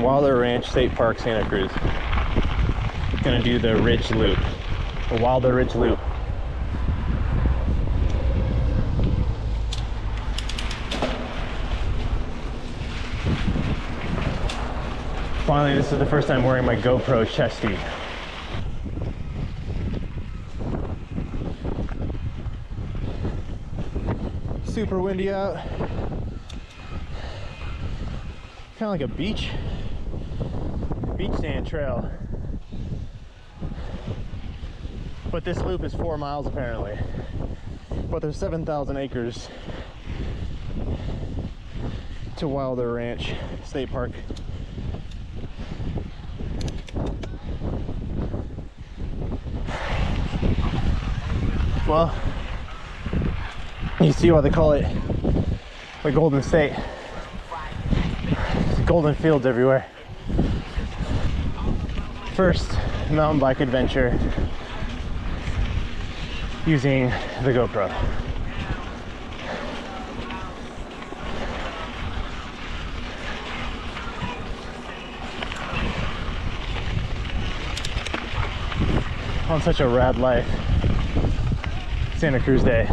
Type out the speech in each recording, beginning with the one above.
Wilder Ranch State Park, Santa Cruz. Gonna do the Ridge Loop, the Wilder Ridge Loop. Finally, this is the first time wearing my GoPro chesty. Super windy out. Kind of like a beach sand trail. But this loop is 4 miles apparently. But there's 7,000 acres to Wilder Ranch State Park. Well, you see why they call it the Golden State. There's golden fields everywhere. First mountain bike adventure using the GoPro. On such a rad life Santa Cruz day.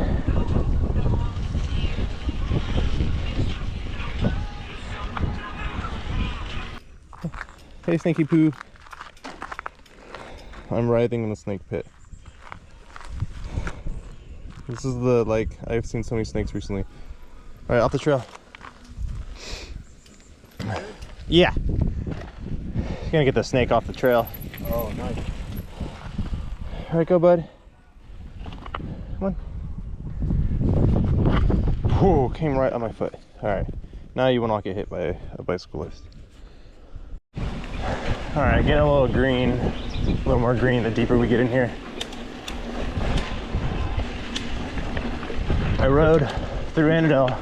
Hey, Snaky Poo. I'm writhing in the snake pit. This is the, like, I've seen so many snakes recently. Alright, off the trail. Yeah. Gonna get the snake off the trail. Oh, nice. Alright, go, bud. Come on. Whoa, came right on my foot. Alright, now you will not get hit by a bicyclist. Alright, getting a little green, a little more green the deeper we get in here. I rode through Annandale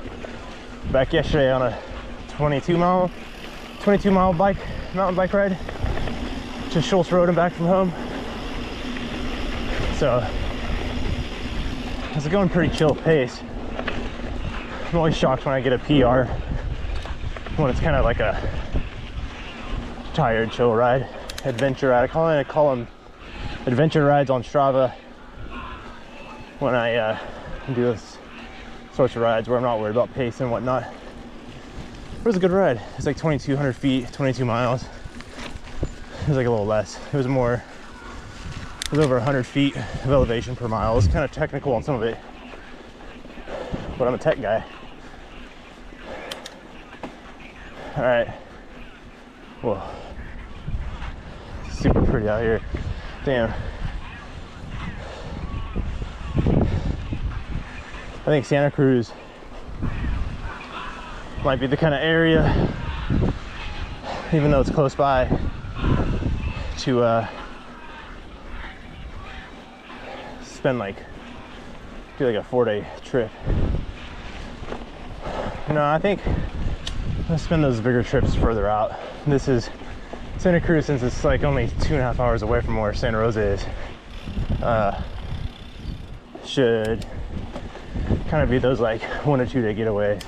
back yesterday on a 22 mile mountain bike ride to Schultz Road and back from home. So it's going pretty chill pace. I'm always shocked when I get a PR when it's kind of like a tired chill ride, adventure ride. I call them adventure rides on Strava when I do this sorts of rides where I'm not worried about pace and whatnot. It was a good ride. It's like 2,200 feet, 22 miles. It was like a little less. It was over 100 feet of elevation per mile. It was kind of technical on some of it, but I'm a tech guy. All right. Whoa. Super pretty out here. Damn. I think Santa Cruz might be the kind of area, even though it's close by, to spend do like a 4-day trip. No, I think I'll spend those bigger trips further out. This is Santa Cruz, since it's like only 2.5 hours away from where Santa Rosa is. Should kind of be those like 1 or 2 day getaways.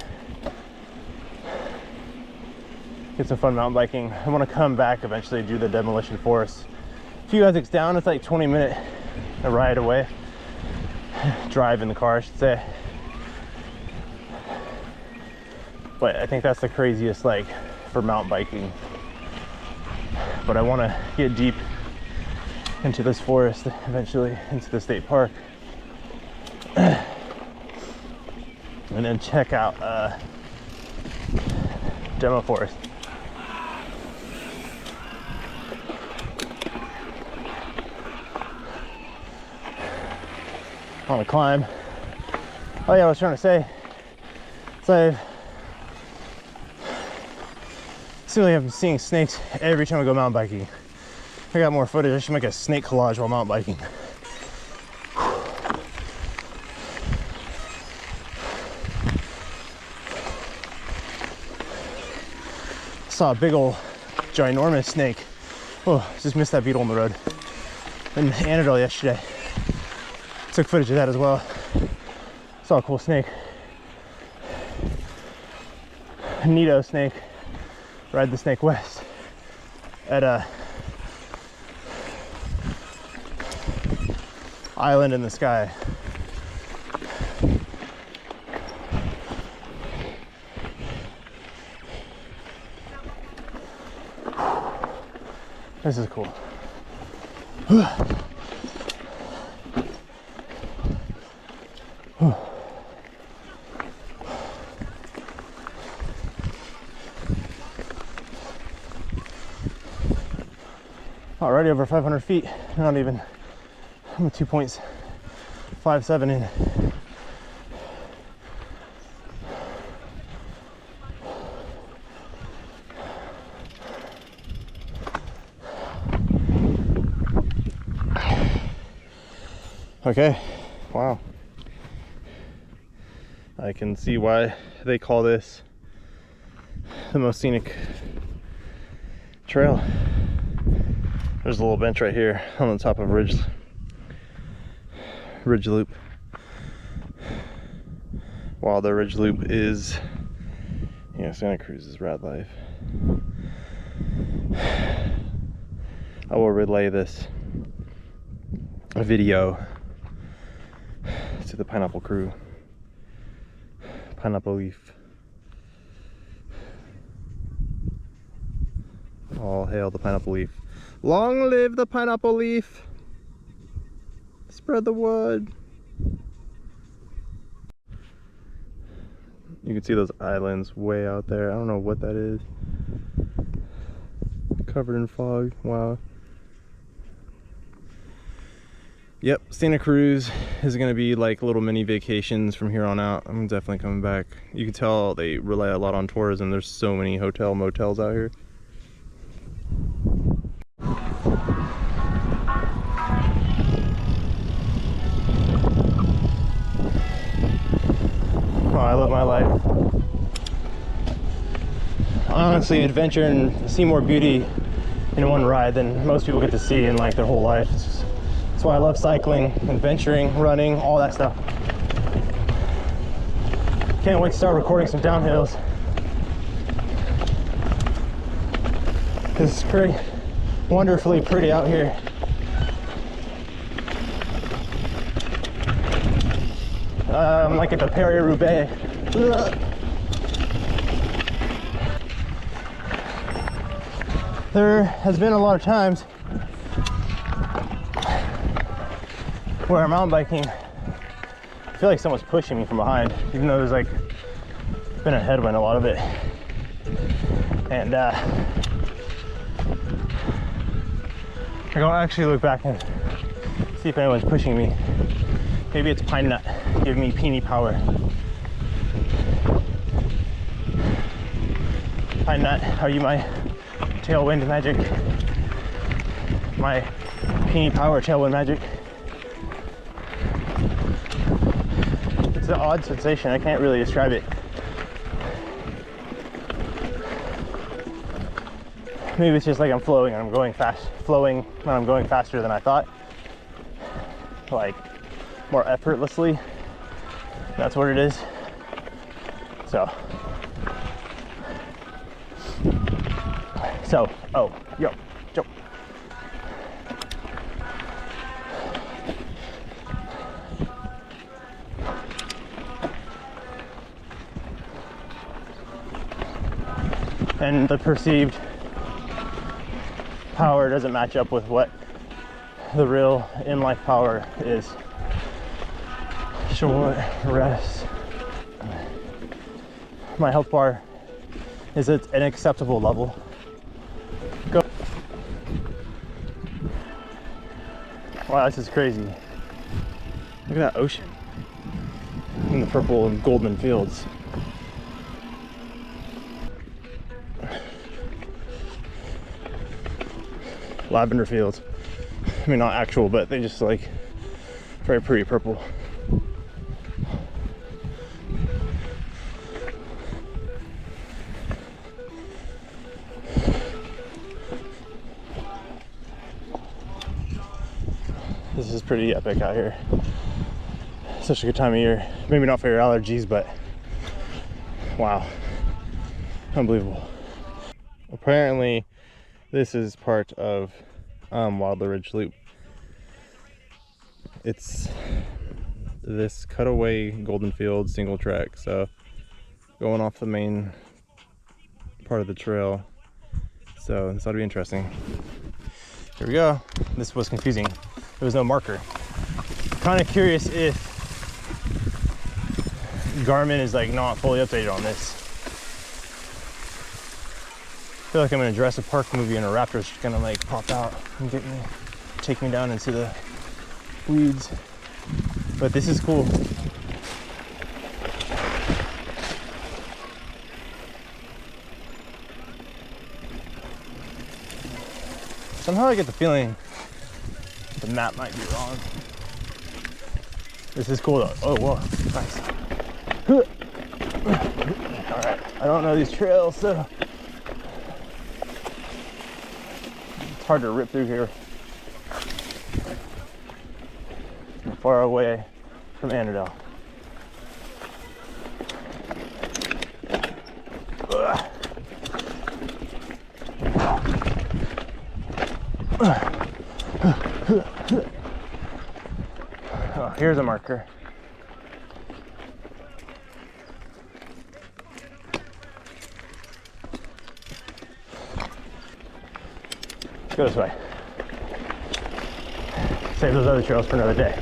Get some fun mountain biking. I want to come back eventually, do the Demolition Forest. A few Essex down, it's like 20-minute ride away. Drive in the car, I should say. But I think that's the craziest for mountain biking. But I want to get deep into this forest eventually, into the state park. And then check out Demo Forest. On the climb. Oh yeah, I was trying to say, so I'm seeing snakes every time I go mountain biking. I got more footage. I should make a snake collage while mountain biking. Saw a big old ginormous snake. Oh, just missed that beetle on the road. In Annandale yesterday. Took footage of that as well. Saw a cool snake. A neato snake. Ride the snake west. at a island in the sky. This is cool. Already over 500 feet, not even. I'm 2.57 in. Okay, wow. I can see why they call this the most scenic trail. There's a little bench right here on the top of Ridge Loop. While the Ridge Loop is, you know, Santa Cruz's rad life. I will relay this video to the pineapple crew. Pineapple leaf. All hail the pineapple leaf. Long live the pineapple leaf. Spread the word. You can see those islands way out there. I don't know what that is. Covered in fog. Wow. Yep, Santa Cruz is going to be like little mini vacations from here on out. I'm definitely coming back. You can tell they rely a lot on tourism. There's so many motels out here. Oh, I love my life. Honestly, adventure and see more beauty in one ride than most people get to see in like their whole life. That's why I love cycling, adventuring, running, all that stuff. Can't wait to start recording some downhills. It's pretty wonderfully pretty out here. I'm like at the Paris-Roubaix. There has been a lot of times where I'm mountain biking, I feel like someone's pushing me from behind, even though there's like been a headwind a lot of it. And I go actually look back and see if anyone's pushing me. Maybe it's Pine Nut giving me peony power. Pine Nut, are you my tailwind magic? My peony power tailwind magic? It's an odd sensation, I can't really describe it. Maybe it's just like I'm flowing and I'm going fast, flowing when I'm going faster than I thought. Like more effortlessly. That's what it is. Oh, yo. And the perceived power doesn't match up with what the real in-life power is. Short rest. My health bar is at an acceptable level. Go. Wow, this is crazy. Look at that ocean in the purple and golden fields. Lavender fields. I mean, not actual, but they just like very pretty purple. This is pretty epic out here. Such a good time of year. Maybe not for your allergies, but wow, unbelievable. Apparently This is part of Wilder Ridge Loop. It's this cutaway Golden Field single track, so going off the main part of the trail. So this ought to be interesting. Here we go. This was confusing. There was no marker. Kind of curious if Garmin is like not fully updated on this. I feel like I'm in a Jurassic Park movie and a raptor's gonna like pop out and get me, take me down into the weeds. But this is cool. Somehow I get the feeling the map might be wrong. This is cool though. Oh, whoa, nice. All right, I don't know these trails, so it's hard to rip through here. I'm far away from Annandale. Oh, here's a marker. Let's go this way. Save those other trails for another day.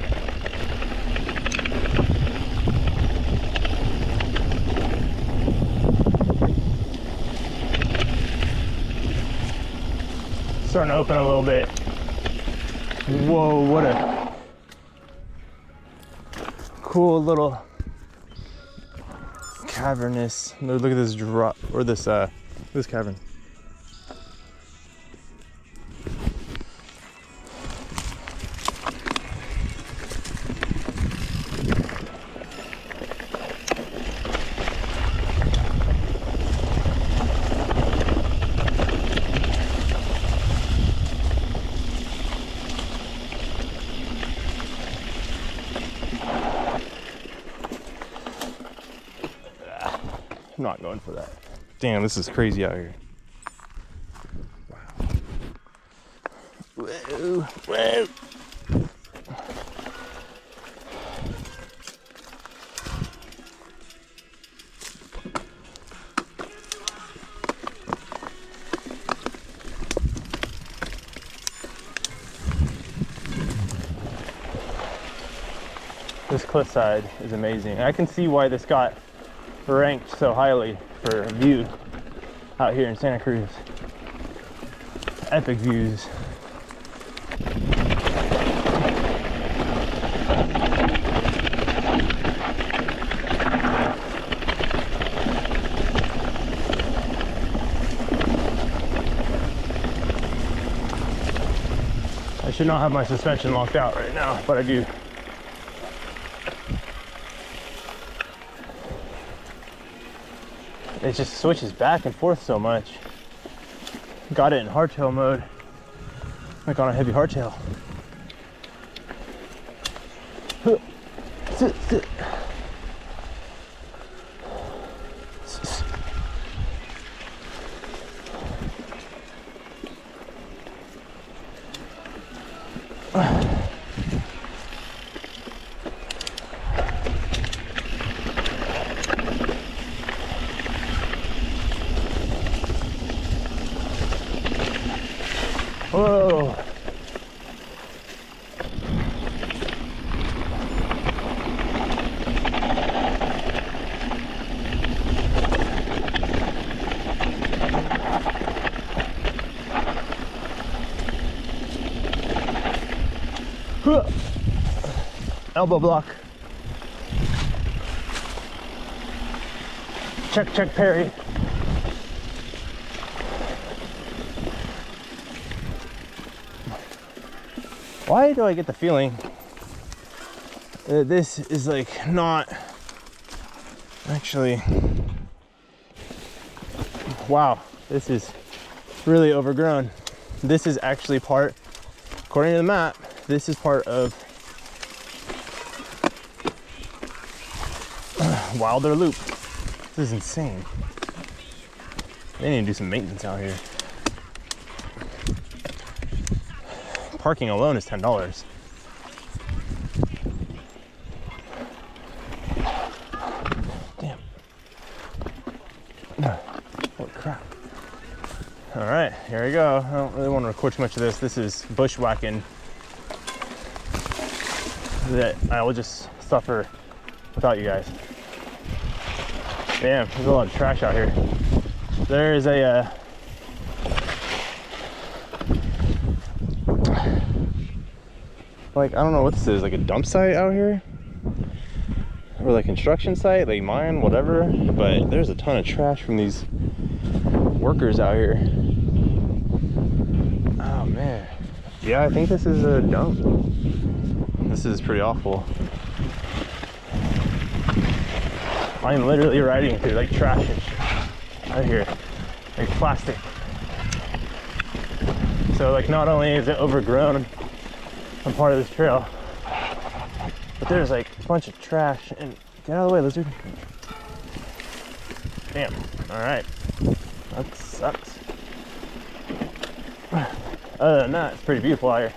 Starting to open a little bit. Whoa, what a cool little cavernous. Look at this drop, or this cavern. I'm not going for that. Damn, this is crazy out here. Wow. Whoa, whoa. This cliffside is amazing. I can see why this got ranked so highly for a view out here in Santa Cruz. Epic views. I should not have my suspension locked out right now, but I do. It just switches back and forth so much. Got it in hardtail mode, like on a heavy hardtail. Whoa. Elbow block. Check, check, parry. Why do I get the feeling that this is like not actually, wow, this is really overgrown. This is actually part, according to the map, this is part of Wilder Loop. This is insane. They need to do some maintenance out here. parking alone is $10. Damn. Holy crap. All right, here we go. I don't really want to record too much of this. This is bushwhacking that I will just suffer without you guys. Damn, there's a lot of trash out here. There is a like, I don't know what this is, like a dump site out here? Or like construction site, like mine, whatever. But there's a ton of trash from these workers out here. Oh man. Yeah, I think this is a dump. This is pretty awful. I'm literally riding through like trash and shit out here, like plastic. So like, not only is it overgrown on part of this trail, but there's like a bunch of trash. And get out of the way, lizard. Damn. All right. That sucks. Other than that, it's pretty beautiful out here.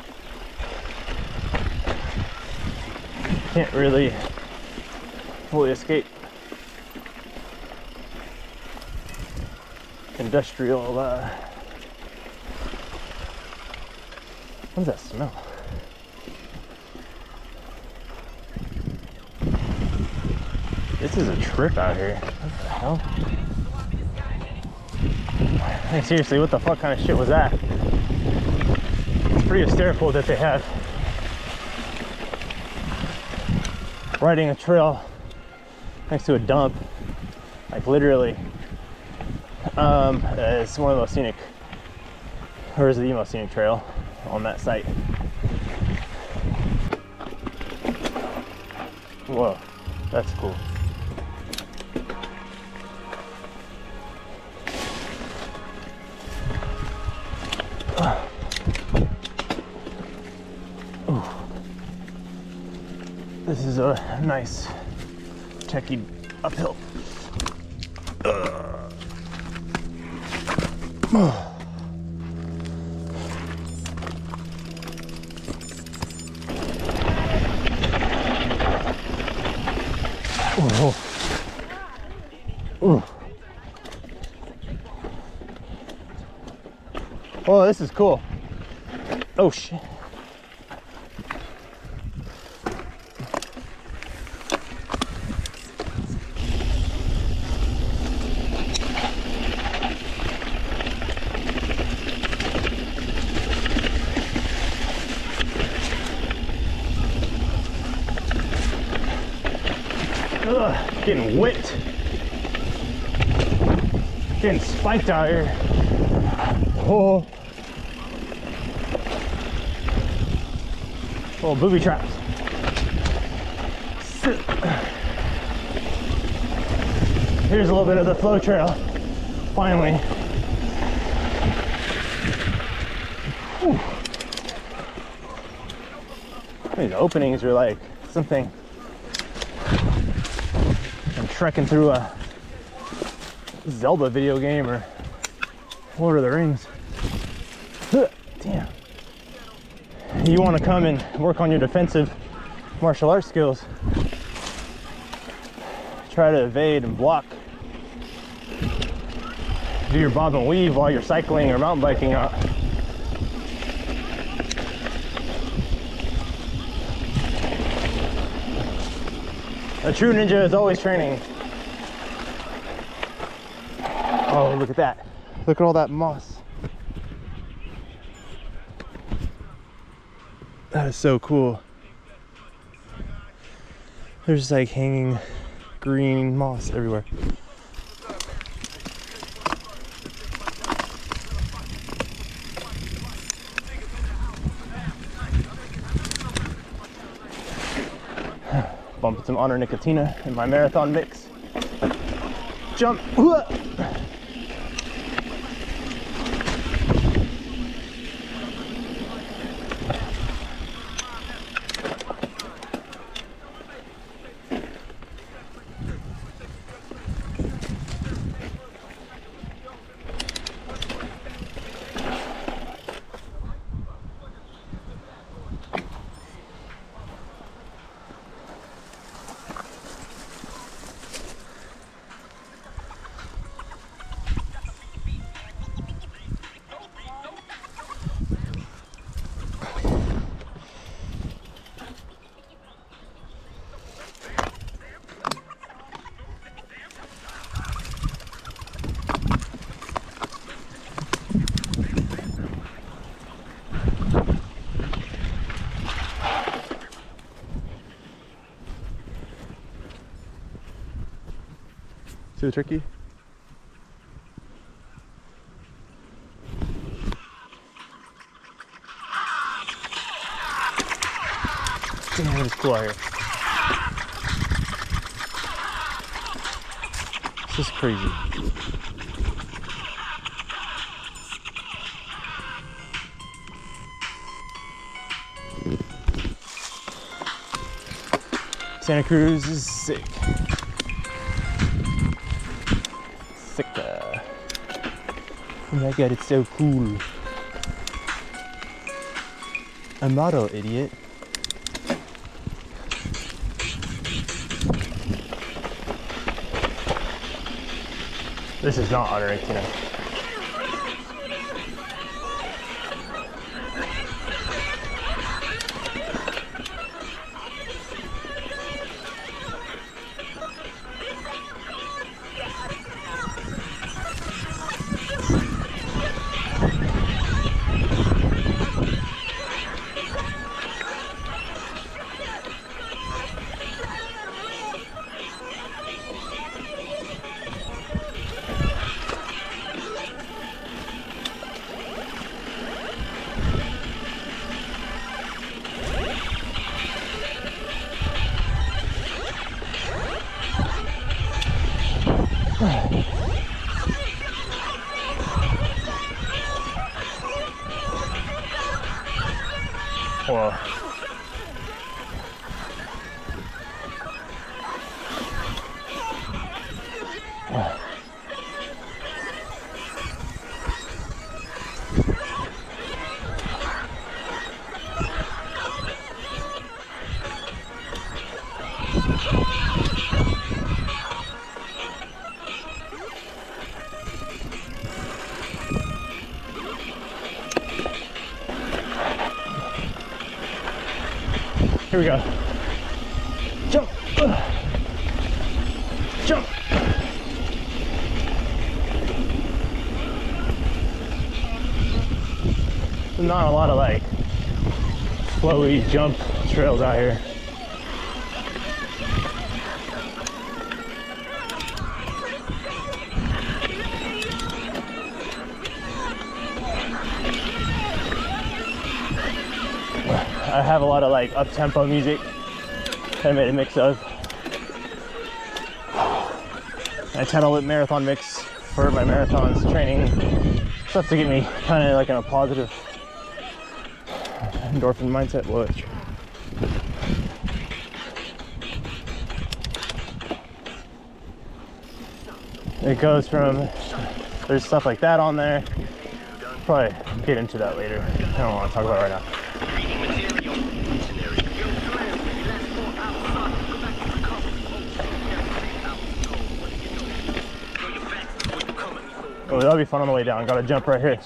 Can't really fully escape industrial, what does that smell? This is a trip out here. What the hell? Hey, seriously, what the fuck kind of shit was that? It's pretty hysterical that they have riding a trail next to a dump, like literally. It's one of the most scenic, or is the most scenic trail on that site. Whoa, that's cool. Ooh. This is a nice techie uphill. Oh, this is cool. Oh shit. Ugh, getting whipped. Getting spiked out here. Oh. Little booby traps. Here's a little bit of the flow trail. Finally. Whew. These openings are like something. I'm trekking through a Zelda video game or Lord of the Rings. Damn. You want to come and work on your defensive martial arts skills. Try to evade and block. Do your bob and weave while you're cycling or mountain biking out. A true ninja is always training. Oh, look at that. Look at all that moss. That is so cool. There's like hanging green moss everywhere. Bumping some Honor Nicotina in my marathon mix. Jump. too tricky? Damn, it's cool out here. This is crazy. Santa Cruz is sick. Sicka. Oh my god, it's so cool. A model, idiot. This is not Otter 18. Whoa. Here we go. Jump. Jump. There's not a lot of like flowy jump trails out here. I have a lot of like up-tempo music that I made a mix of. I channel it marathon mix for my marathons training. Stuff to get me kind of like in a positive endorphin mindset. Watch. It goes from, there's stuff like that on there. Probably get into that later. I don't want to talk about it right now. Oh, that'll be fun on the way down. Gotta jump right here.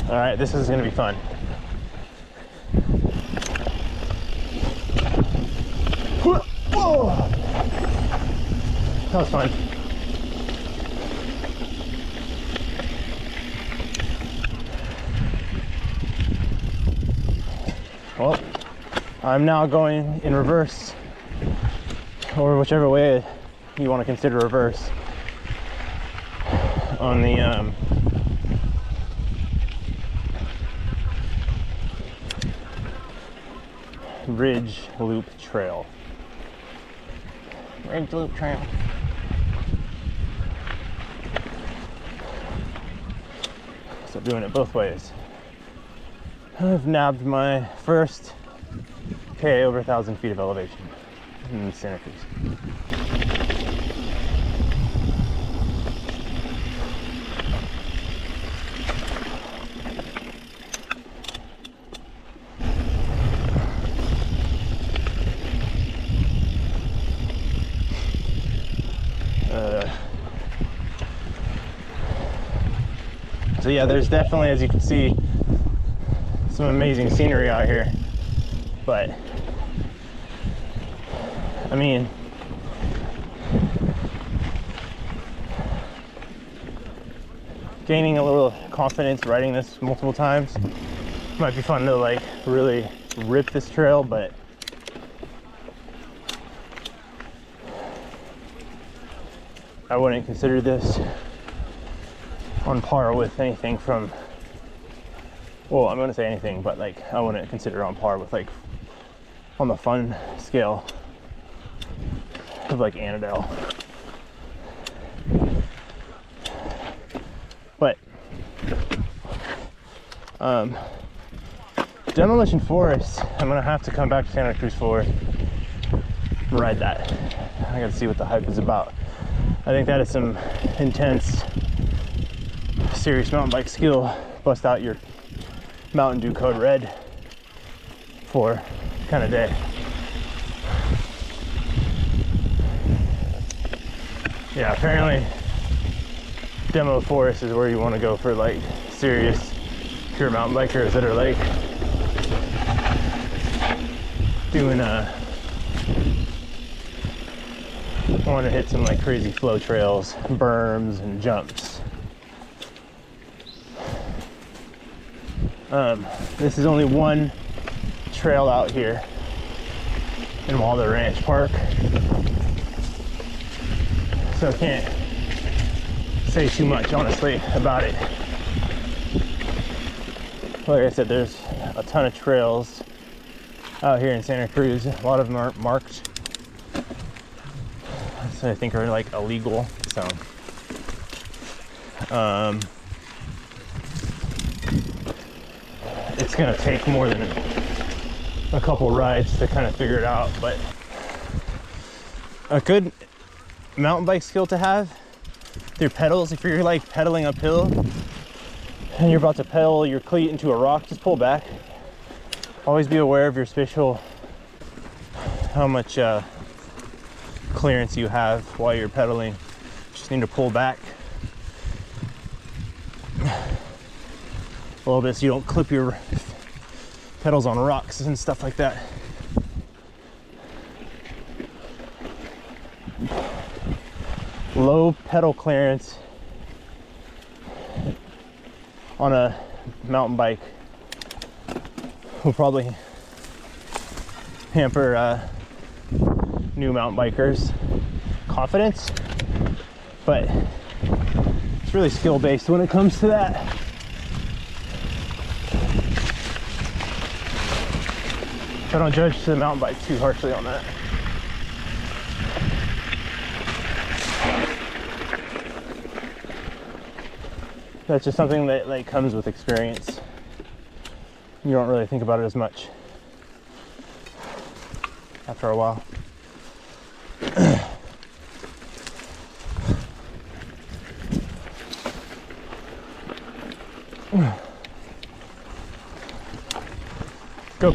All right, this is gonna be fun. Whoa! That was fun. Well, I'm now going in reverse, or whichever way you want to consider reverse, on the Ridge Loop Trail. Ridge Loop Trail. So doing it both ways. I've nabbed my first KA over 1,000 feet of elevation in Santa Cruz. yeah, there's definitely, as you can see, some amazing scenery out here. But I mean, gaining a little confidence riding this multiple times might be fun to like really rip this trail, but I wouldn't consider this on par with anything from, well, I'm gonna say anything, but like I wouldn't consider it on par with like on the fun scale of like Annandale. But Demolition Forest, I'm gonna have to come back to Santa Cruz for and ride that. I gotta see what the hype is about. I think that is some intense, serious mountain bike skill. Bust out your Mountain Dew Code Red for kind of day. Yeah, apparently Demo Forest is where you want to go for like serious pure mountain bikers that are like doing want to hit some like crazy flow trails, berms, and jumps. This is only one trail out here in Waldo Ranch Park, so I can't say too much honestly about it. Like I said, there's a ton of trails out here in Santa Cruz. A lot of them aren't marked, so I think are like illegal. So it's gonna take more than a couple rides to kind of figure it out, but a good mountain bike skill to have through pedals. If you're like pedaling uphill and you're about to pedal your cleat into a rock, just pull back. Always be aware of your spatial, how much clearance you have while you're pedaling. Just need to pull back a little bit so you don't clip your pedals on rocks and stuff like that. Low pedal clearance on a mountain bike will probably hamper new mountain bikers' confidence, but it's really skill based when it comes to that. So don't judge the mountain bike too harshly on that. That's just something that like comes with experience. You don't really think about it as much after a while. Go.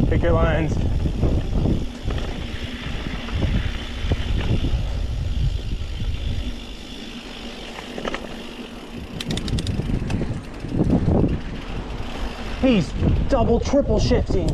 Pick your lines. He's double, triple shifting.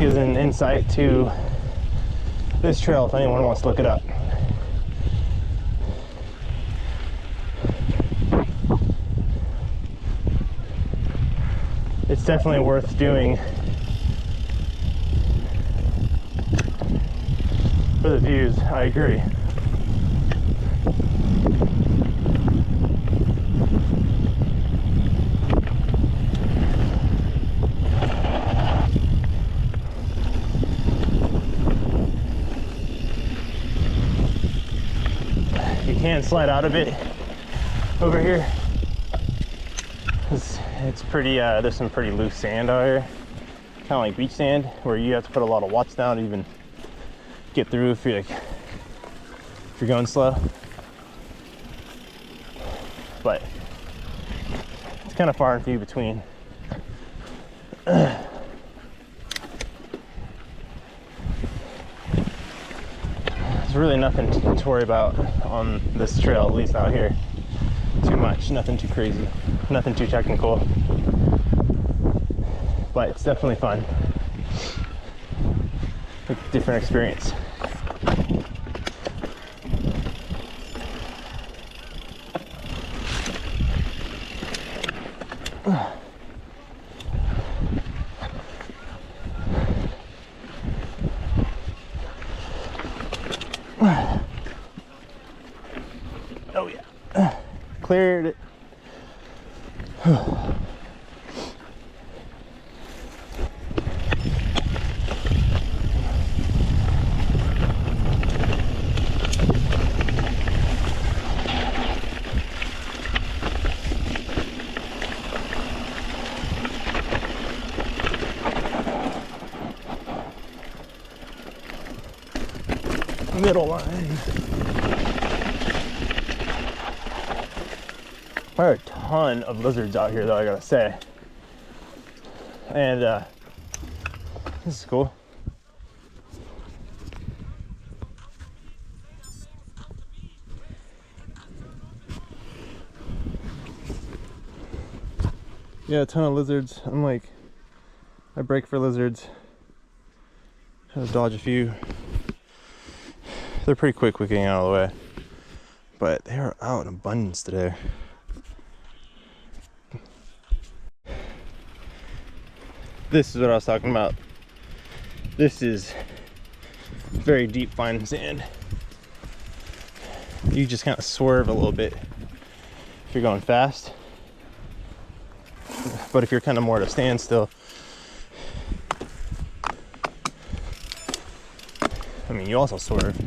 gives an insight to this trail if anyone wants to look it up. It's definitely worth doing for the views. I agree. You can slide out a bit over here. It's pretty, there's some pretty loose sand out here. Kind of like beach sand, where you have to put a lot of watts down to even get through if you're going slow. But it's kind of far and few between. There's really nothing to worry about on this trail, at least out here. Too much, nothing too crazy, nothing too technical. But it's definitely fun. A different experience. Oh yeah, cleared it. Middle line. There are a ton of lizards out here, though, I gotta say. And this is cool. Yeah, a ton of lizards. I break for lizards. Try to dodge a few. They're pretty quick getting out of the way, but they are out in abundance today. This is what I was talking about. This is very deep, fine sand. You just kind of swerve a little bit if you're going fast, but if you're kind of more at a standstill, I mean, you also swerve.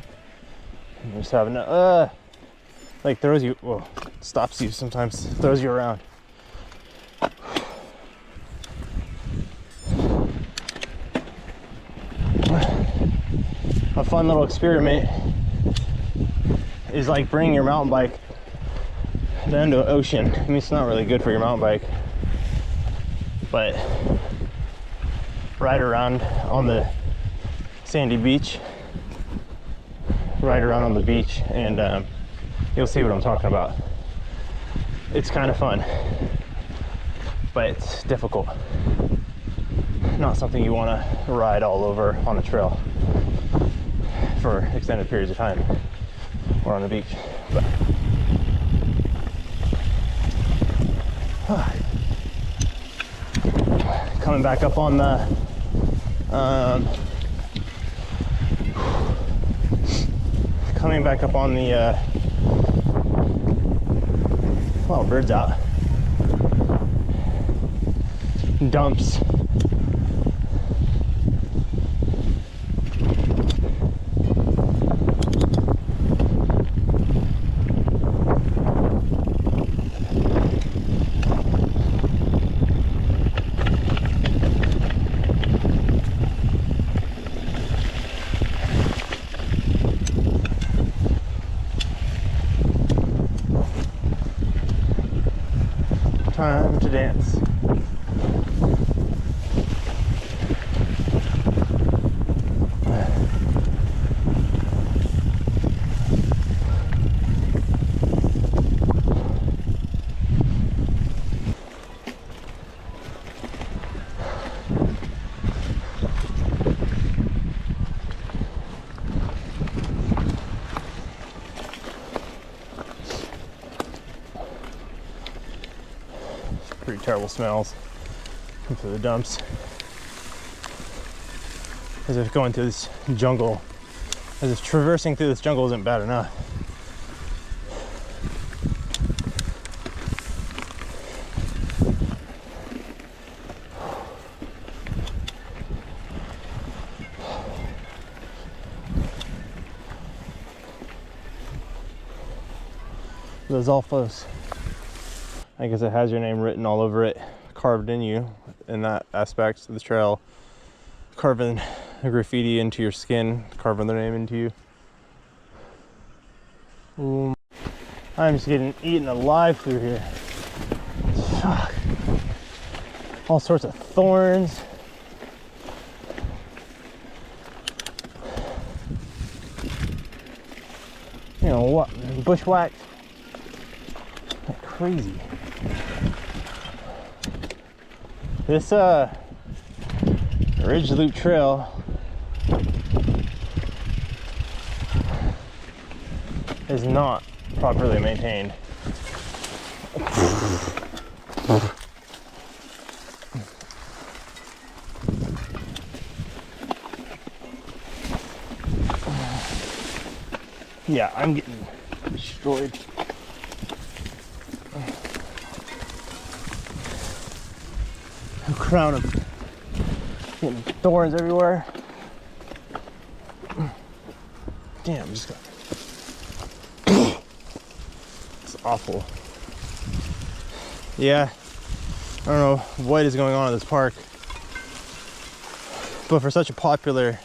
You just have like throws you, well, stops you sometimes, throws you around. A fun little experiment is like bringing your mountain bike down to an ocean. I mean, it's not really good for your mountain bike, but ride around on the sandy beach. Ride around on the beach, and you'll see what I'm talking about. It's kind of fun, but it's difficult. Not something you want to ride all over on a trail for extended periods of time or on the beach. But coming back up on the oh, birds out. Dumps. Time to dance. terrible smells into the dumps. As if going through this jungle, as if traversing through this jungle isn't bad enough. Those alphas, I guess it has your name written all over it, carved in you in that aspect of the trail, carving the graffiti into your skin, carving their name into you. I'm just getting eaten alive through here. Fuck. All sorts of thorns. You know what? Bushwhacked. Like crazy. This Ridge Loop Trail is not properly maintained. Yeah, I'm getting destroyed. A crown of getting thorns everywhere. Damn, just got. It's awful. Yeah, I don't know what is going on in this park, but for such a popular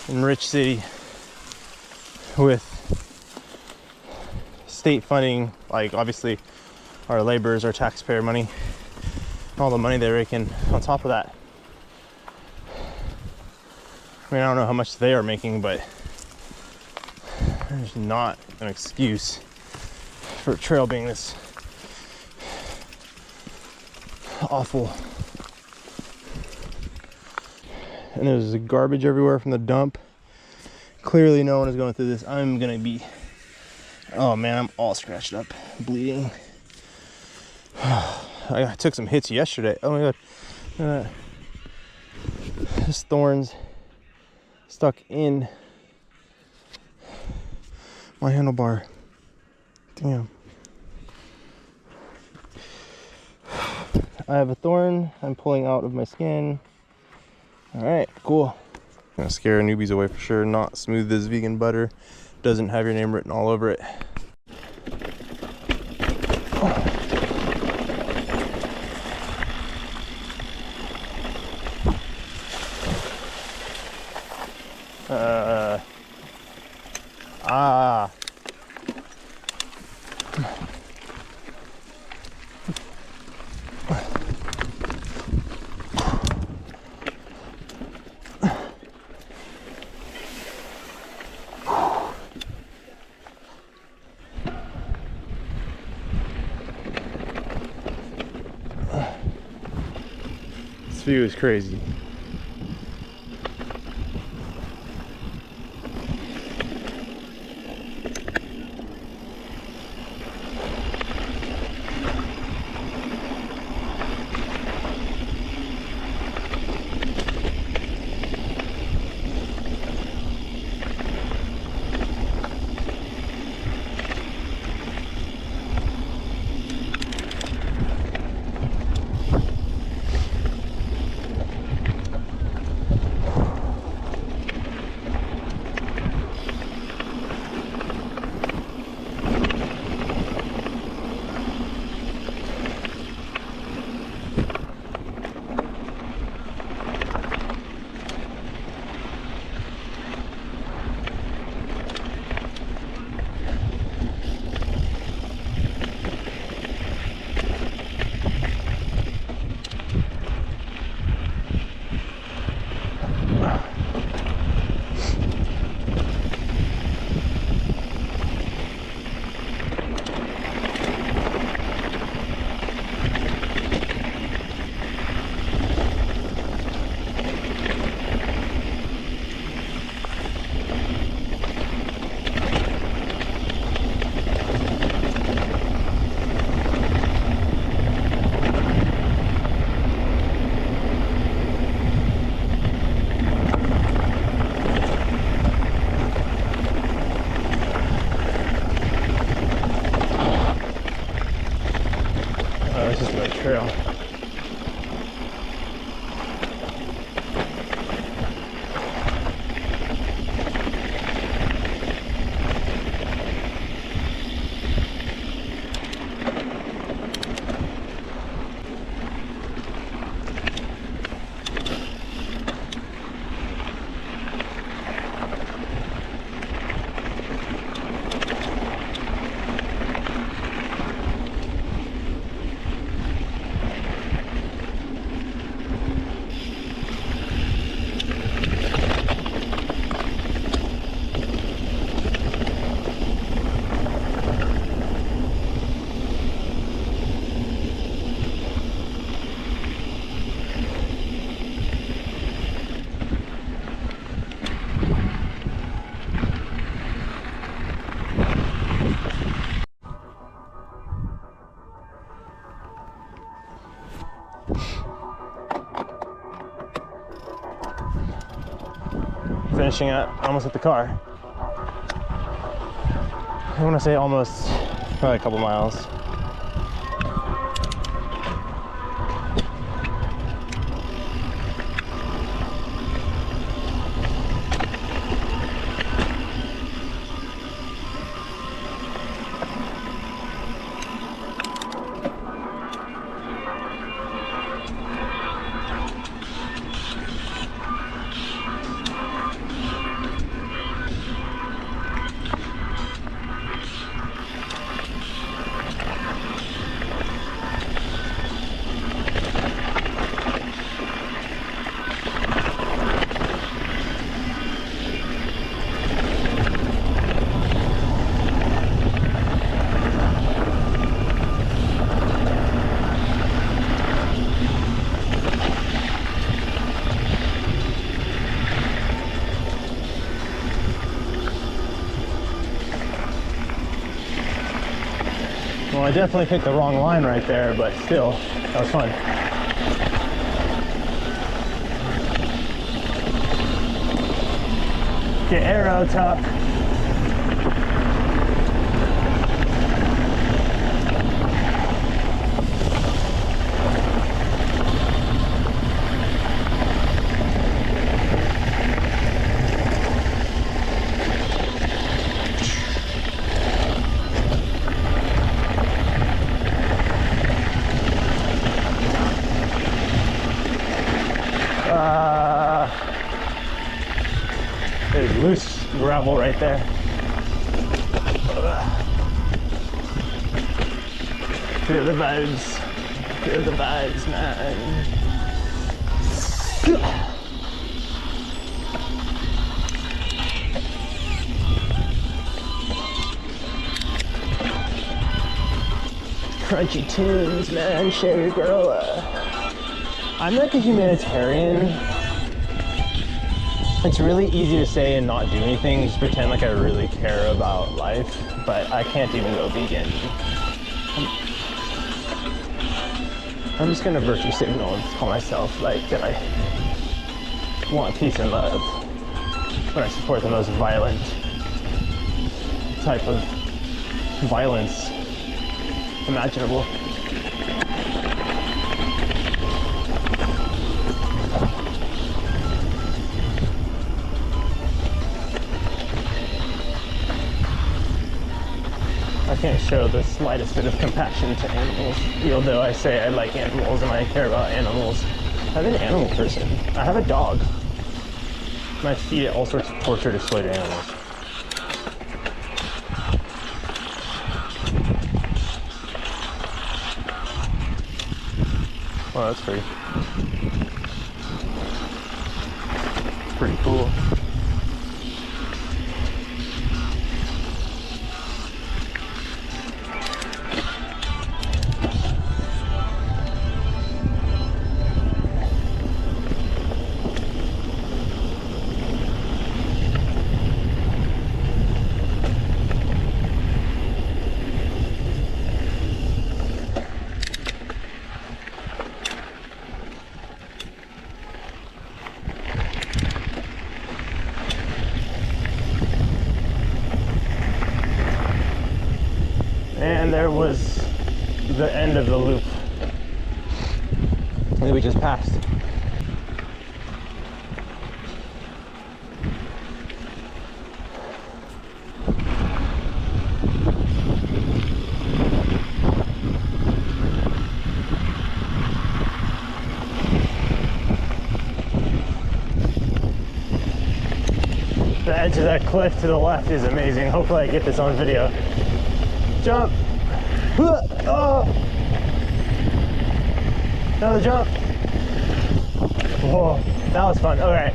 and rich city with state funding, like obviously our laborers, our taxpayer money, all the money they rake in on top of that. I mean, I don't know how much they are making, but there's not an excuse for a trail being this awful. And there's garbage everywhere from the dump. Clearly no one is going through this. I'm gonna be, oh man, I'm all scratched up, bleeding. I took some hits yesterday. Oh my god. There's thorns stuck in my handlebar. Damn. I have a thorn I'm pulling out of my skin. Alright, cool. Gonna scare newbies away for sure. Not smooth as vegan butter. Doesn't have your name written all over it. This view is crazy. finishing up, almost at the car. I want to say almost, probably a couple miles. Well, I definitely picked the wrong line right there, but still, that was fun. Get arrow top. There's loose gravel right there. Feel the vibes. Feel the vibes, man. Crunchy tunes, man. Sherry Grower. I'm like a humanitarian. It's really easy to say and not do anything, just pretend like I really care about life, but I can't even go vegan. I'm just gonna virtue signal and call myself like that I want peace and love when I support the most violent type of violence imaginable. I can't show the slightest bit of compassion to animals, even though I say I like animals and I care about animals. I'm an animal person. I have a dog. And I feed it all sorts of tortured, exploited animals. Well, that's pretty cool. And there was the end of the loop that we just passed. The edge of that cliff to the left is amazing. Hopefully I get this on video. Jump! Oh! Another jump! Whoa, that was fun. Alright.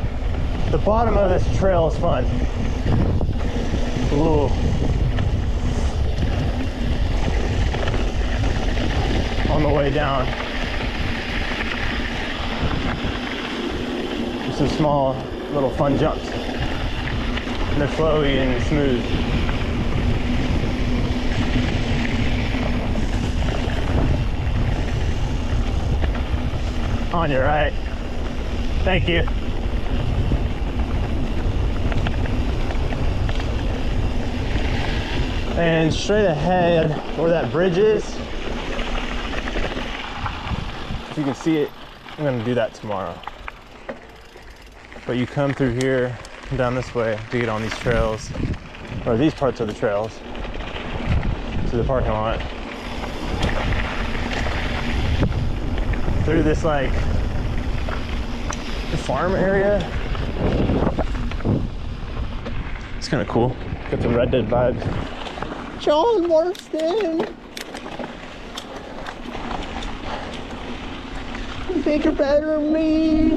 The bottom of this trail is fun. Ooh. On the way down. Some small little fun jumps. And they're flowy and smooth. On your right. Thank you. And straight ahead where that bridge is, if you can see it, I'm gonna do that tomorrow. But you come through here, come down this way to get on these trails, or these parts of the trails, to the parking lot. Through this like farm area. It's kind of cool. Got some Red Dead vibes. John Marston! You think you're better than me?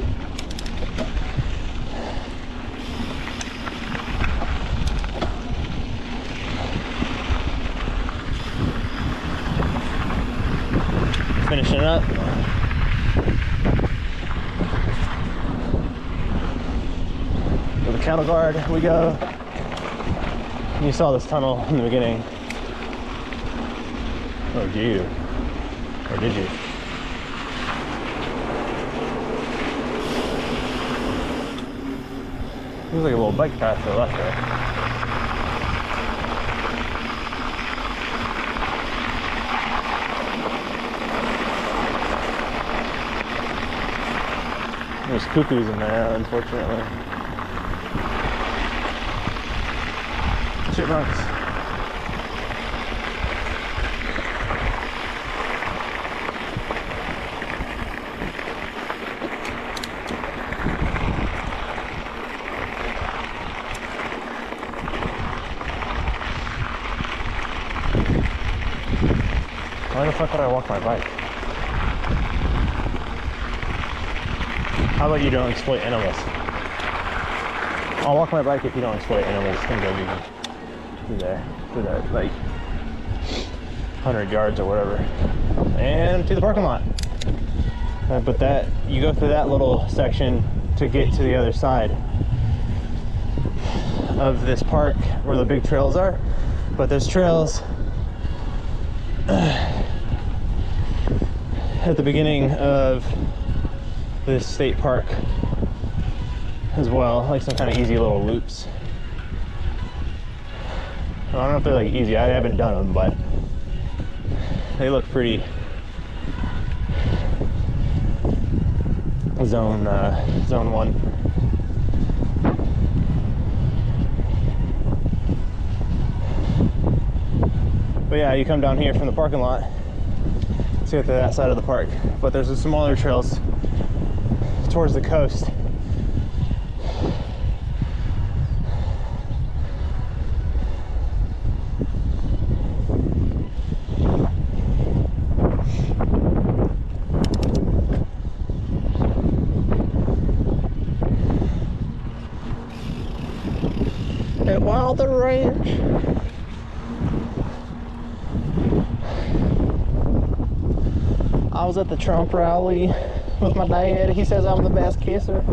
Finishing up. With the cattle guard we go. You saw this tunnel in the beginning. Or do you? Or did you? Looks like a little bike path to the left there. There's cuckoos in there, unfortunately. Chipmunks. Why the fuck would I walk my bike? How about you don't exploit animals? I'll walk my bike if you don't exploit animals. It's gonna go vegan. Through there, through that like 100 yards or whatever, and to the parking lot. But that you go through that little section to get to the other side of this park where the big trails are. But there's trails at the beginning of this state park as well, like some kind of easy little loops. I don't know if they're like easy, I haven't done them, but they look pretty zone 1. But yeah, you come down here from the parking lot to get to that side of the park. But there's some smaller trails towards the coast. At Wilder Ranch. I was at the Trump rally with my dad. He says I'm the best kisser.